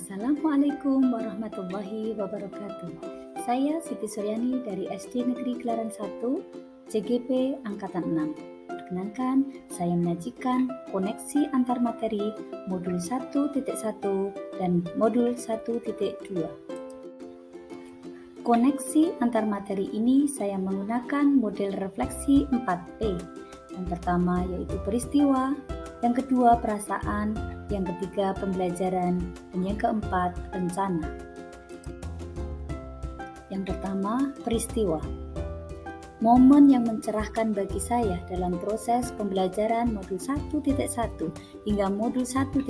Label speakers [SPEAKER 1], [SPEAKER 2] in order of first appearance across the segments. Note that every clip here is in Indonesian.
[SPEAKER 1] Assalamualaikum warahmatullahi wabarakatuh. Saya Siti Suryani dari SD Negeri Gelaran 1, CGP Angkatan 6. Perkenankan, saya menyajikan koneksi antar materi modul 1.1 dan modul 1.2. Koneksi antar materi ini saya menggunakan model refleksi 4P. Yang pertama yaitu peristiwa, yang kedua perasaan, yang ketiga pembelajaran, dan yang keempat rencana. Yang pertama, peristiwa. Momen yang mencerahkan bagi saya dalam proses pembelajaran modul 1.1 hingga modul 1.2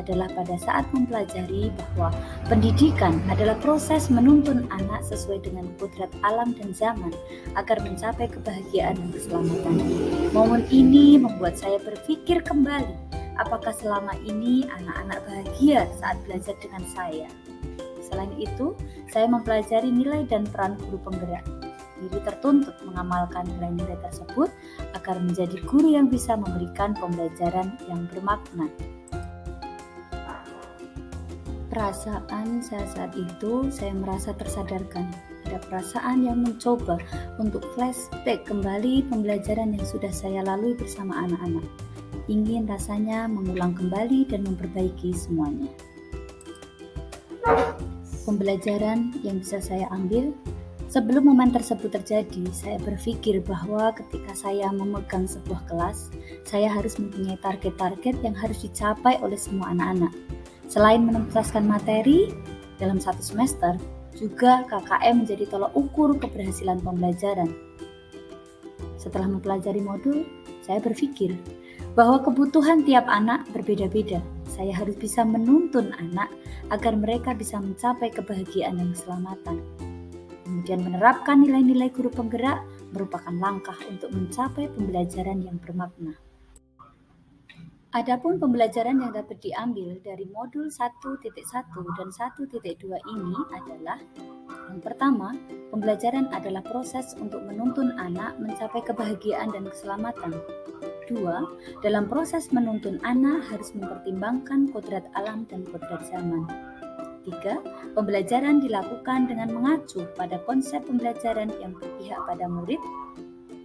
[SPEAKER 1] adalah pada saat mempelajari bahwa pendidikan adalah proses menuntun anak sesuai dengan kodrat alam dan zaman agar mencapai kebahagiaan dan keselamatan. Momen ini membuat saya berpikir kembali, apakah selama ini anak-anak bahagia saat belajar dengan saya? Selain itu, saya mempelajari nilai dan peran guru penggerak. Diri tertuntut mengamalkan nilai-nilai tersebut agar menjadi guru yang bisa memberikan pembelajaran yang bermakna. Perasaan saya saat itu, saya merasa tersadarkan. Ada perasaan yang mencoba untuk flashback kembali pembelajaran yang sudah saya lalui bersama anak-anak. Ingin rasanya mengulang kembali dan memperbaiki semuanya. Pembelajaran yang bisa saya ambil. Sebelum momen tersebut terjadi, saya berpikir bahwa ketika saya memegang sebuah kelas, saya harus mempunyai target-target yang harus dicapai oleh semua anak-anak. Selain menuntaskan materi dalam satu semester, juga KKM menjadi tolak ukur keberhasilan pembelajaran. Setelah mempelajari modul, saya berpikir bahwa kebutuhan tiap anak berbeda-beda. Saya harus bisa menuntun anak agar mereka bisa mencapai kebahagiaan dan keselamatan. Kemudian menerapkan nilai-nilai guru penggerak merupakan langkah untuk mencapai pembelajaran yang bermakna. Adapun pembelajaran yang dapat diambil dari modul 1.1 dan 1.2 ini adalah: yang pertama, pembelajaran adalah proses untuk menuntun anak mencapai kebahagiaan dan keselamatan. 2. Dalam proses menuntun anak harus mempertimbangkan kodrat alam dan kodrat zaman. 3. Pembelajaran dilakukan dengan mengacu pada konsep pembelajaran yang berpihak pada murid.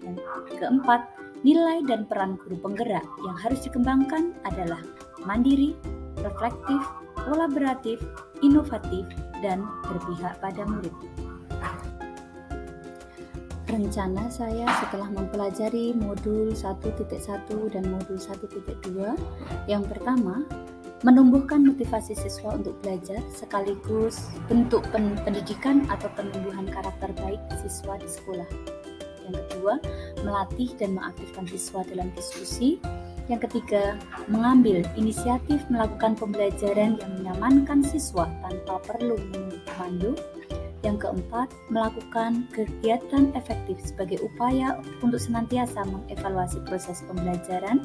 [SPEAKER 1] Yang keempat, nilai dan peran guru penggerak yang harus dikembangkan adalah mandiri, reflektif, kolaboratif, inovatif, dan berpihak pada murid. Rencana saya setelah mempelajari modul 1.1 dan modul 1.2, yang pertama, menumbuhkan motivasi siswa untuk belajar sekaligus bentuk pendidikan atau penumbuhan karakter baik siswa di sekolah. Yang kedua, melatih dan mengaktifkan siswa dalam diskusi. Yang ketiga, mengambil inisiatif melakukan pembelajaran yang menyamankan siswa tanpa perlu menunggu komando. Yang keempat, melakukan kegiatan efektif sebagai upaya untuk senantiasa mengevaluasi proses pembelajaran.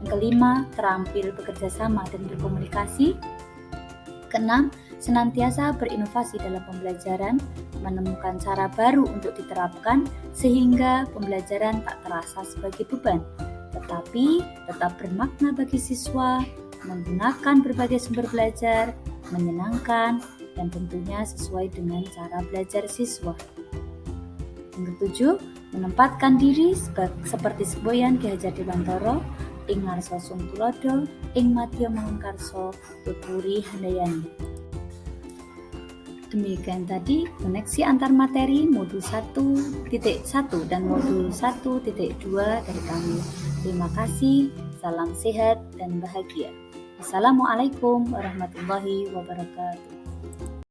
[SPEAKER 1] Yang kelima, terampil bekerja sama dan berkomunikasi. Keenam, senantiasa berinovasi dalam pembelajaran, menemukan cara baru untuk diterapkan sehingga pembelajaran tak terasa sebagai beban, tetapi tetap bermakna bagi siswa, menggunakan berbagai sumber belajar, menyenangkan, dan tentunya sesuai dengan cara belajar siswa. Yang ketujuh, menempatkan diri seperti semboyan Ki Hajar Dewantara, ing ngarsa sung tulodo, ing madya mangunkarsa tuturi handayani. Demikian tadi koneksi antar materi modul 1.1 dan modul 1.2 dari kami. Terima kasih, salam sehat dan bahagia. Assalamualaikum warahmatullahi wabarakatuh.